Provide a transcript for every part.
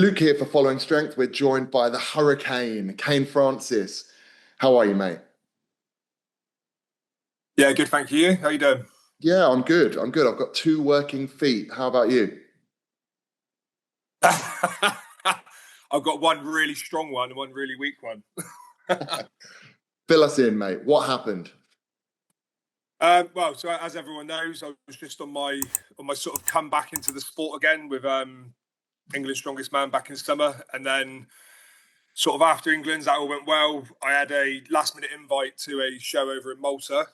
Luke here for Following Strength. We're joined by the Hurricane, Kane Francis. How are you, mate? Yeah, good. Thank you. How you doing? Yeah, I'm good. I'm good. I've got two working feet. How about you? I've got one really strong one and one really weak one. Fill us in, mate. What happened? So as everyone knows, I was just on my sort of comeback into the sport again with England's Strongest Man back in summer, and then sort of after England's that all went well. I had a last minute invite to a show over in Malta.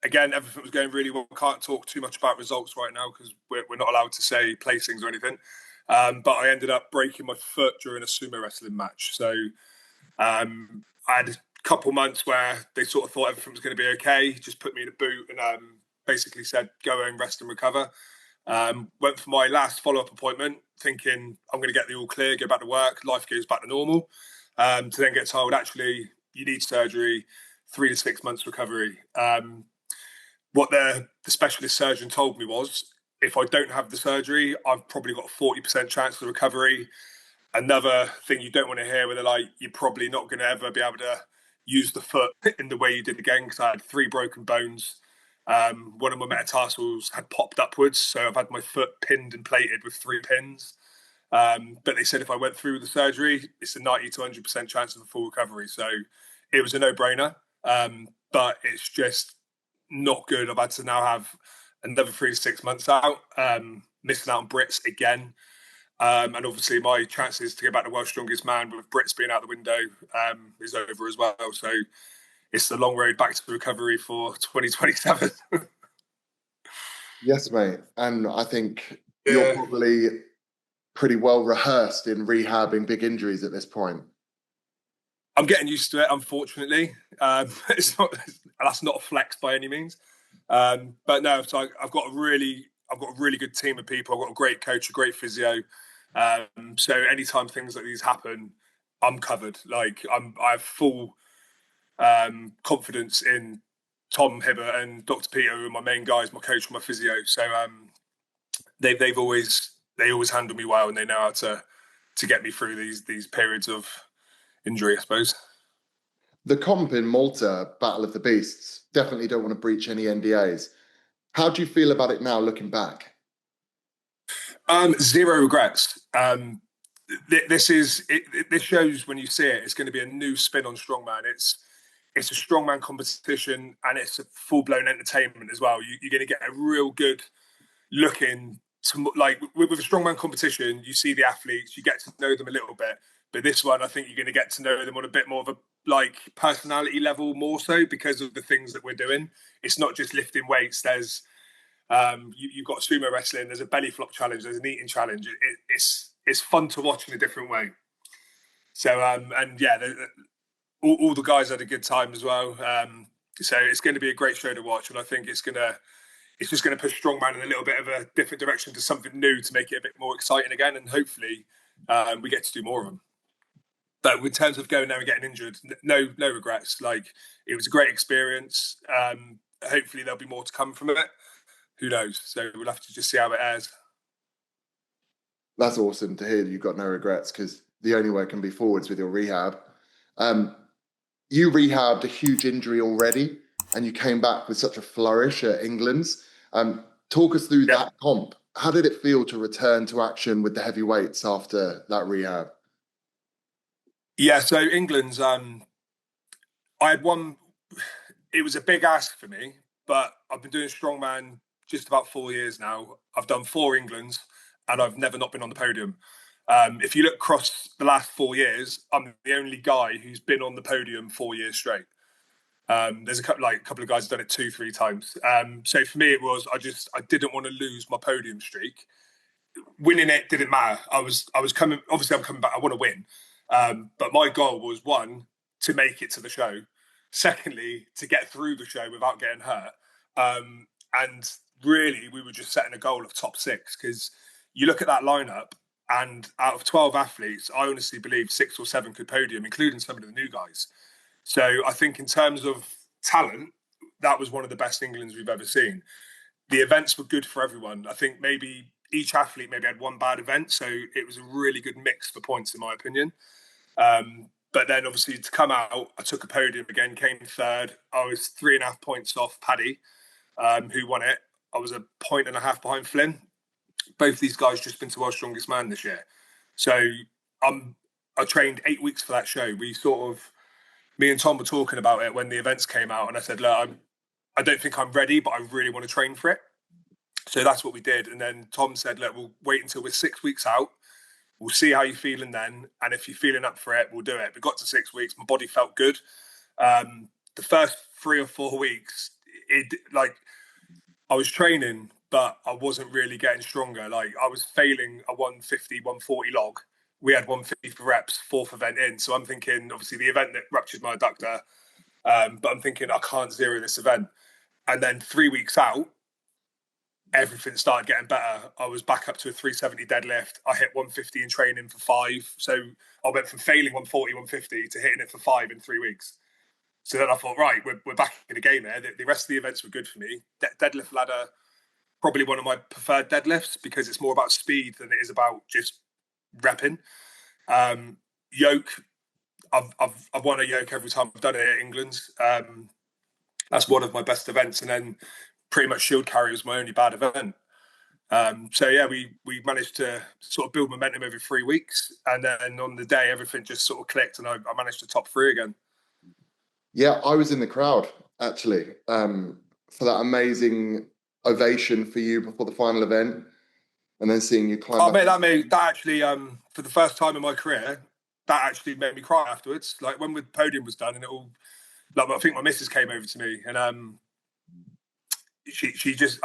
Again, everything was going really well. Can't talk too much about results right now because we're not allowed to say placings or anything. But I ended up breaking my foot during a sumo wrestling match. So I had a couple months where they sort of thought everything was going to be okay, just put me in a boot and basically said, go home, rest and recover. Went for my last follow-up appointment thinking I'm going to get the all clear, go back to work, life goes back to normal. To then get told, actually, you need surgery, 3 to 6 months recovery. What the specialist surgeon told me was, if I don't have the surgery, I've probably got a 40% chance of recovery. Another thing you don't want to hear, where they're like, you're probably not going to ever be able to use the foot in the way you did again, because I had three broken bones. One of my metatarsals had popped upwards, so I've had my foot pinned and plated with three pins. But they said if I went through the surgery, it's a 90 to 100% chance of a full recovery. So it was a no-brainer. But it's just not good. I've had to now have another 3 to 6 months out, missing out on Brits again. And obviously, my chances to get back to World's Strongest Man with Brits being out the window is over as well. So it's the long road back to recovery for 2027. Yes, mate. And I think you're Yeah, probably pretty well rehearsed in rehabbing big injuries at this point. I'm getting used to it. Unfortunately, it's not that's not a flex by any means. But no, so I've got a really good team of people. I've got a great coach, a great physio. So anytime things like these happen, I'm covered. I have full confidence in Tom Hibbert and Dr. Peter, who are my main guys, my coach, and my physio. So they always handle me well, and they know how to get me through these periods of injury, I suppose. The comp in Malta, Battle of the Beasts, definitely don't want to breach any NDAs. How do you feel about it now looking back? Zero regrets. This shows when you see it. It's going to be a new spin on strongman. It's a strongman competition and it's a full blown entertainment as well. You're going to get a real good look in to, like with a strongman competition. You see the athletes, you get to know them a little bit. But this one, I think you're going to get to know them on a bit more of a personality level, more so because of the things that we're doing. It's not just lifting weights. You've got sumo wrestling. There's a belly flop challenge. There's an eating challenge. It's fun to watch in a different way. So and yeah, all the guys had a good time as well. So it's going to be a great show to watch, and I think it's just going to push strongman in a little bit of a different direction to something new to make it a bit more exciting again, and hopefully we get to do more of them. But in terms of going there and getting injured, no regrets. Like it was a great experience. Hopefully there'll be more to come from it. Who knows? So we'll have to just see how it airs. That's awesome to hear that you've got no regrets because the only way can be forwards with your rehab. Um, you rehabbed a huge injury already and you came back with such a flourish at England's. Talk us through Yeah, that comp. How did it feel to return to action with the heavyweights after that rehab? yeah. So England's, I had one. It was a big ask for me, but I've been doing strongman just about 4 years now. I've done four Englands, and I've never not been on the podium. If you look across the last 4 years, I'm the only guy who's been on the podium 4 years straight. There's a couple of guys who've done it two, three times. So for me, it was I didn't want to lose my podium streak. Winning it didn't matter. I was coming. Obviously, I'm coming back. I want to win, but my goal was one to make it to the show. Secondly, to get through the show without getting hurt. And really, we were just setting a goal of top six because you look at that lineup, and out of 12 athletes, I honestly believe six or seven could podium, including some of the new guys. So I think in terms of talent, that was one of the best Englands we've ever seen. The events were good for everyone. I think maybe each athlete maybe had one bad event, so it was a really good mix for points, in my opinion. But then obviously to come out, I took a podium again, came third. I was 3.5 points off Paddy, who won it. I was 1.5 behind Flynn. Both these guys just been to World's Strongest Man this year. So I trained 8 weeks for that show. Me and Tom were talking about it when the events came out, and I said, look, I don't think I'm ready, but I really want to train for it. So that's what we did. And then Tom said, look, we'll wait until we're 6 weeks out. We'll see how you're feeling then. And if you're feeling up for it, we'll do it. We got to 6 weeks. My body felt good. The first 3 or 4 weeks, I was training, but I wasn't really getting stronger. Like I was failing a 150, 140 log. We had 150 for reps, fourth event in. So I'm thinking, obviously, the event that ruptured my adductor, but I'm thinking I can't zero this event. And then 3 weeks out, everything started getting better. I was back up to a 370 deadlift. I hit 150 in training for 5. So I went from failing 140, 150 to hitting it for 5 in 3 weeks. So then I thought, right, we're back in the game there. The rest of the events were good for me. Deadlift ladder, probably one of my preferred deadlifts because it's more about speed than it is about just repping. Yoke, I've won a yoke every time I've done it at England. That's one of my best events. And then pretty much shield carry was my only bad event. So yeah, we managed to sort of build momentum every 3 weeks, and then on the day everything just sort of clicked, and I managed to top 3 again. Yeah, I was in the crowd actually for that amazing ovation for you before the final event, and then seeing you climb back. That actually for the first time in my career, that actually made me cry afterwards. Like when the podium was done, and it all, like I think my missus came over to me, and she just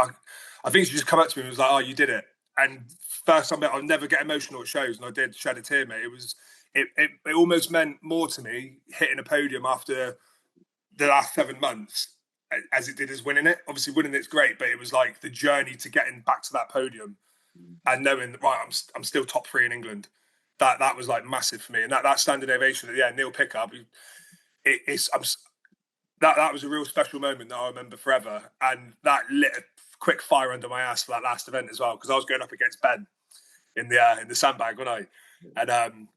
I think she just come up to me and was like, "Oh, you did it." And first time I'll never get emotional at shows, and I did shed a tear, mate. It almost meant more to me hitting a podium after the last 7 months as it did as winning it. Obviously, winning it's great, but it was like the journey to getting back to that podium and knowing that, right, I'm still top 3 in England. That was like massive for me, and that standing ovation at the end, Neil Pickup. That was a real special moment that I remember forever, and that lit a quick fire under my ass for that last event as well, because I was going up against Ben in the sandbag, wasn't I? And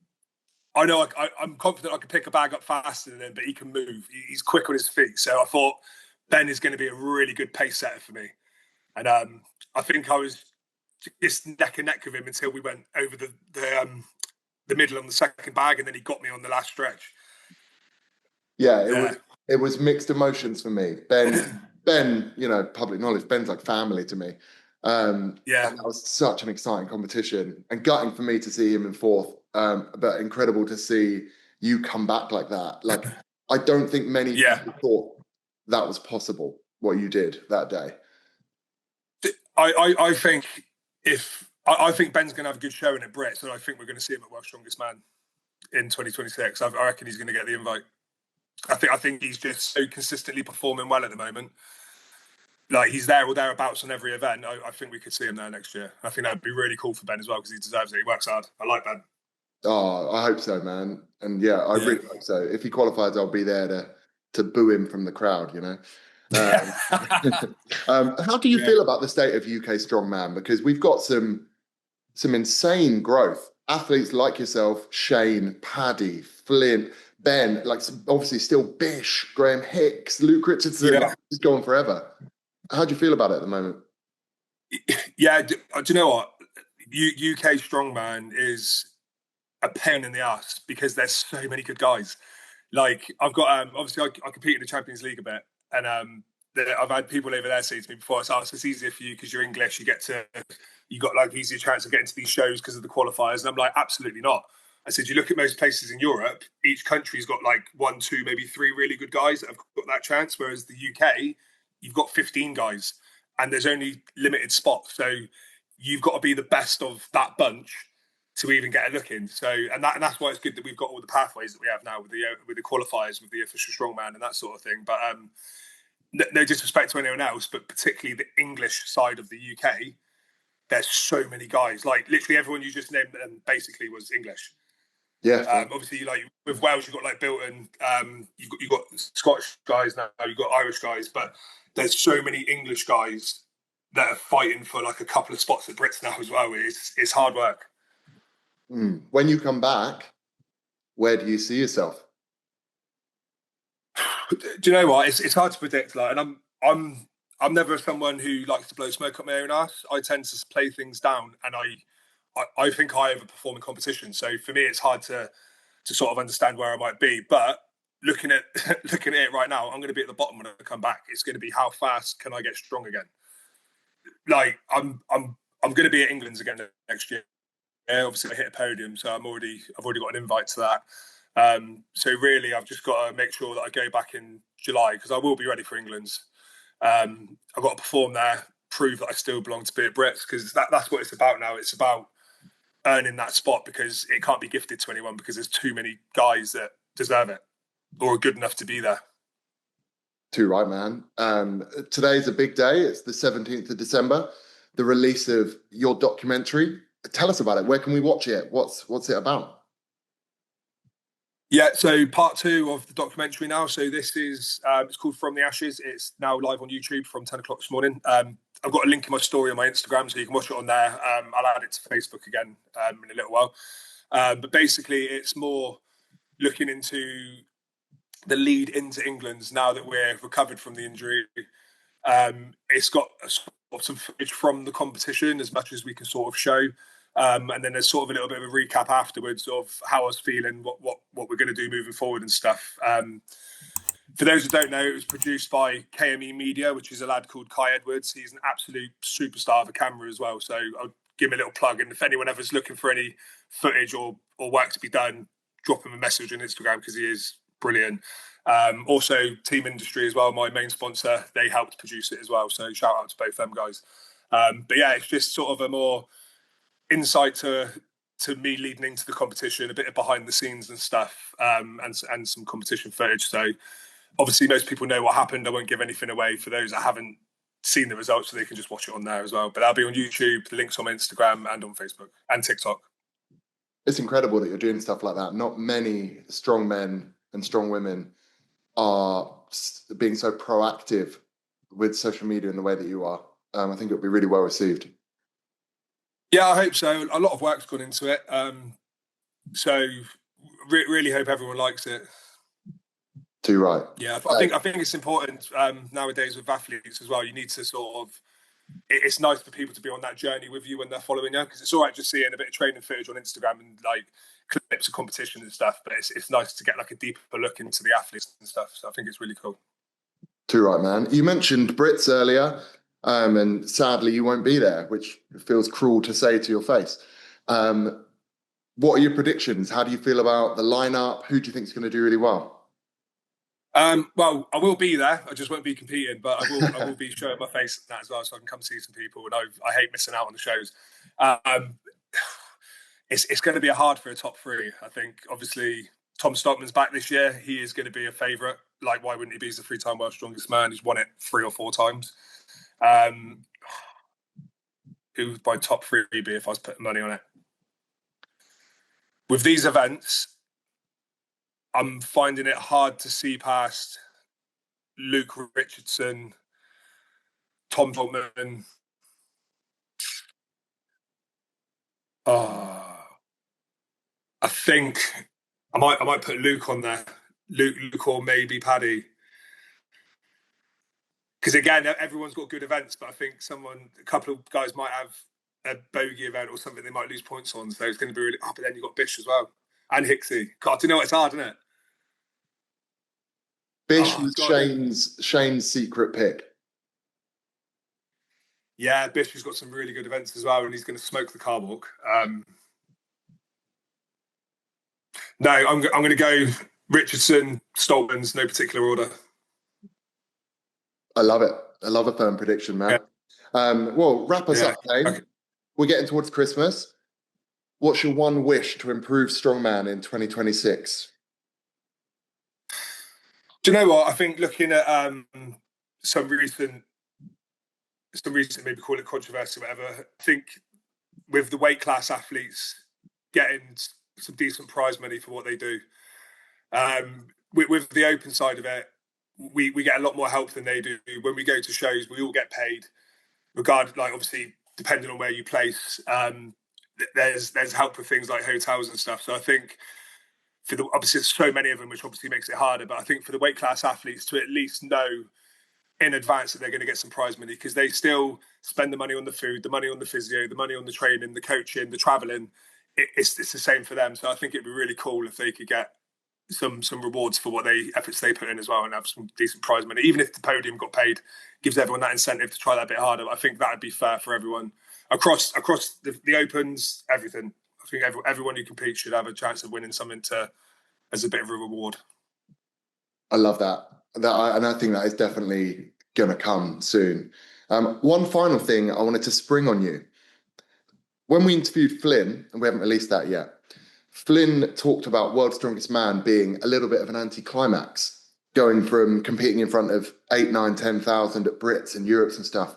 I know I'm confident I can pick a bag up faster than him, but he can move. He's quick on his feet. So I thought Ben is going to be a really good pace setter for me. And I think I was just neck and neck with him until we went over the middle on the second bag, and then he got me on the last stretch. Yeah, it was mixed emotions for me. Ben, you know, public knowledge, Ben's like family to me. And that was such an exciting competition, and gutting for me to see him in 4th. But incredible to see you come back like that. Like, I don't think many people thought that was possible, what you did that day. I think I think Ben's going to have a good showing at Brits, and I think we're going to see him at World's Strongest Man in 2026. I reckon he's going to get the invite. I think he's just so consistently performing well at the moment. Like he's there or thereabouts on every event. I think we could see him there next year. I think that'd be really cool for Ben as well, because he deserves it. He works hard. I like Ben. Oh, I hope so, man. And yeah, I really hope so. If he qualifies, I'll be there to boo him from the crowd, you know. How do you feel about the state of UK strongman? Because we've got some insane growth. Athletes like yourself, Shane, Paddy, Flint, Ben, like obviously still Bish, Graham Hicks, Luke Richardson, just going forever. How do you feel about it at the moment? Yeah, do you know what? UK strongman is a pain in the ass because there's so many good guys. Like I've got obviously I compete in the Champions League a bit, and I've had people over there say to me before, it's easier for you because you're English. You got like easier chance of getting to these shows because of the qualifiers. And I'm like, absolutely not. I said, you look at most places in Europe, each country's got like 1, 2, maybe 3 really good guys that have got that chance. Whereas the UK, you've got 15 guys and there's only limited spots. So you've got to be the best of that bunch to even get a look in. So, and that's why it's good that we've got all the pathways that we have now with the qualifiers, with the official strongman and that sort of thing. But no disrespect to anyone else, but particularly the English side of the UK, there's so many guys. Like literally everyone you just named basically was English. Yeah. Obviously, like with Wales, you've got like Bilton. You've got Scottish guys now. You've got Irish guys, but there's so many English guys that are fighting for like a couple of spots at Brits now as well. It's hard work. When you come back, where do you see yourself? Do you know what? It's hard to predict. Like, and I'm never someone who likes to blow smoke up my own ass. I tend to play things down, and I think I overperform in competition. So for me, it's hard to sort of understand where I might be. But looking at looking at it right now, I'm going to be at the bottom when I come back. It's going to be how fast can I get strong again? Like I'm going to be at England's again next year. Yeah, obviously I hit a podium, so I've already got an invite to that. So really, I've just got to make sure that I go back in July because I will be ready for England's. I've got to perform there, prove that I still belong to be at Brits because that's what it's about now. It's about earning that spot because it can't be gifted to anyone because there's too many guys that deserve it or are good enough to be there. Too right, man. Today's a big day. It's the 17th of December, the release of your documentary. Tell us about it. Where can we watch it? What's it about? Yeah, so part two of the documentary now. So this is it's called From the Ashes. It's now live on YouTube from 10 o'clock this morning. I've got a link in my story on my Instagram, so you can watch it on there. I'll add it to Facebook again in a little while. But basically, it's more looking into the lead into England's now that we're recovered from the injury. It's got some footage from the competition as much as we can sort of show. And then there's sort of a little bit of a recap afterwards of how I was feeling, what we're going to do moving forward and stuff. For those who don't know, it was produced by KME Media, which is a lad called Kai Edwards. He's an absolute superstar of a camera as well. So I'll give him a little plug. And if anyone ever's looking for any footage or work to be done, drop him a message on Instagram because he is brilliant. Also, Team Industry as well, my main sponsor, they helped produce it as well. So shout out to both them guys. But yeah, it's just sort of a more insight to me leading into the competition, a bit of behind the scenes and stuff, and some competition footage. So obviously, most people know what happened. I won't give anything away for those that haven't seen the results, so they can just watch it on there as well. But that'll be on YouTube. The links on my Instagram and on Facebook and TikTok. It's incredible that you're doing stuff like that. Not many strong men and strong women are being so proactive with social media in the way that you are. I think it'll be really well received. Yeah, I hope so. A lot of work's gone into it. So really hope everyone likes it. Too right. Yeah, I think it's important nowadays with athletes as well. You need to sort of. It's nice for people to be on that journey with you when they're following you because it's all right just seeing a bit of training footage on Instagram and like clips of competition and stuff. But it's nice to get like a deeper look into the athletes and stuff. So I think it's really cool. Too right, man. You mentioned Brits earlier, and sadly you won't be there, which feels cruel to say to your face. What are your predictions? How do you feel about the lineup? Who do you think is going to do really well? Well, I will be there. I just won't be competing, but I will be showing my face in that as well, so I can come see some people. And I hate missing out on the shows. It's going to be a hard for a top three. I think obviously Tom Stockman's back this year. He is going to be a favourite. Like, why wouldn't he be? He's the three-time world's strongest man. He's won it 3 or 4 times. Who would my top three be if I was putting money on it? With these events, I'm finding it hard to see past Luke Richardson, Tom Tolman. I think I might put Luke on there. Luke or maybe Paddy. Because again, everyone's got good events, but I think a couple of guys might have a bogey event or something they might lose points on. So it's going to be really. Oh, but then you've got Bish as well and Hicksy. God, do you know it's hard, isn't it? Bish was Shane's secret pick. Yeah, Bish has got some really good events as well, and he's going to smoke the car walk. No, I'm going to go Richardson, Stoltman's, no particular order. I love it. I love a firm prediction, man. Yeah. Well, wrap us up, Kane. Okay. We're getting towards Christmas. What's your one wish to improve strongman in 2026? Do you know what? I think looking at some recent, maybe call it controversy, whatever. I think with the weight class athletes getting some decent prize money for what they do, with the open side of it, we get a lot more help than they do. When we go to shows, we all get paid. like obviously depending on where you place, there's help with things like hotels and stuff. So I think obviously there's so many of them, which obviously makes it harder. But I think for the weight class athletes to at least know in advance that they're going to get some prize money, because they still spend the money on the food, the money on the physio, the money on the training, the coaching, the traveling. It's the same for them. So I think it'd be really cool if they could get some rewards for what efforts they put in as well, and have some decent prize money. Even if the podium got paid, gives everyone that incentive to try that a bit harder. I think that would be fair for everyone across the opens, everything. I think everyone who competes should have a chance of winning something as a bit of a reward. I love that. And I think that is definitely going to come soon. One final thing I wanted to spring on you. When we interviewed Flynn, and we haven't released that yet, Flynn talked about World's Strongest Man being a little bit of an anticlimax, going from competing in front of 8, 9, 10,000 at Brits and Europes and stuff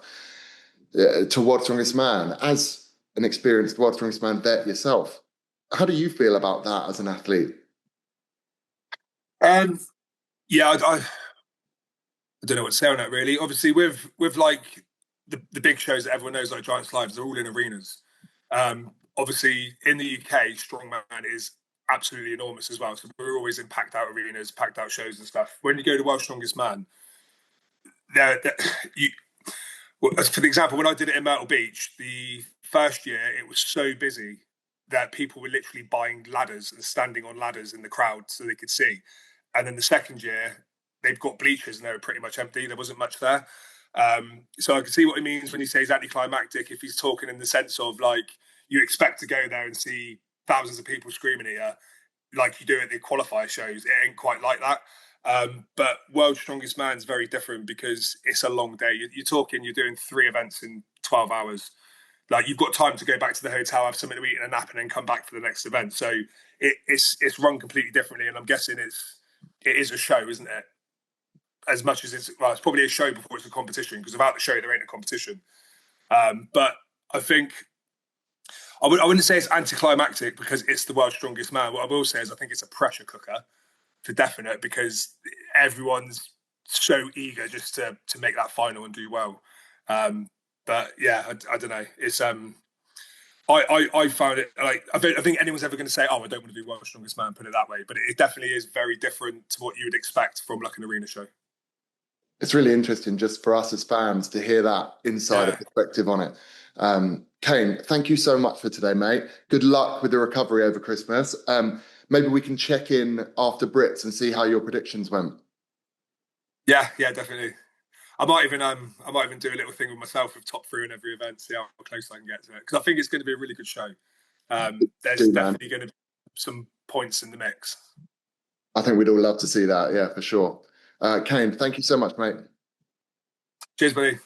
to World's Strongest Man. As an experienced World's Strongest Man vet yourself, how do you feel about that as an athlete? Yeah, I don't know what to say on that really. Obviously, with like the big shows that everyone knows, like Giants Lives, they're all in arenas. Obviously, in the UK, strongman is absolutely enormous as well. So we're always in packed out arenas, packed out shows and stuff. When you go to World's Strongest Man, you, well, for the example, when I did it in Myrtle Beach, the first year it was so busy that people were literally buying ladders and standing on ladders in the crowd so they could see. And then the second year, they've got bleachers and they were pretty much empty. There wasn't much there. So I can see what he means when he says anticlimactic, if he's talking in the sense of like you expect to go there and see thousands of people screaming at you like you do at the qualifier shows. It ain't quite like that. But World's Strongest Man is very different because it's a long day. You're doing 3 events in 12 hours. Like you've got time to go back to the hotel, have something to eat and a nap, and then come back for the next event. So it's run completely differently, and I'm guessing it is a show, isn't it? As much as it's probably a show before it's a competition, because without the show there ain't a competition. But I think I wouldn't say it's anticlimactic because it's the World's Strongest Man. What I will say is I think it's a pressure cooker for definite, because everyone's so eager just to make that final and do well. But yeah, I don't know. It's I found it like I don't think anyone's ever going to say, "Oh, I don't want to do World's Strongest Man." Put it that way, but it definitely is very different to what you would expect from like an arena show. It's really interesting just for us as fans to hear that insider Yeah, perspective on it. Kane, thank you so much for today, mate. Good luck with the recovery over Christmas. Maybe we can check in after Brits and see how your predictions went. yeah, definitely. I might even do a little thing with myself with top 3 in every event, see how close I can get to it, because I think it's going to be a really good show. There's Do, man. definitely going to be some points in the mix. I think we'd all love to see that. Yeah, for sure. Kane, thank you so much, mate. Cheers, buddy.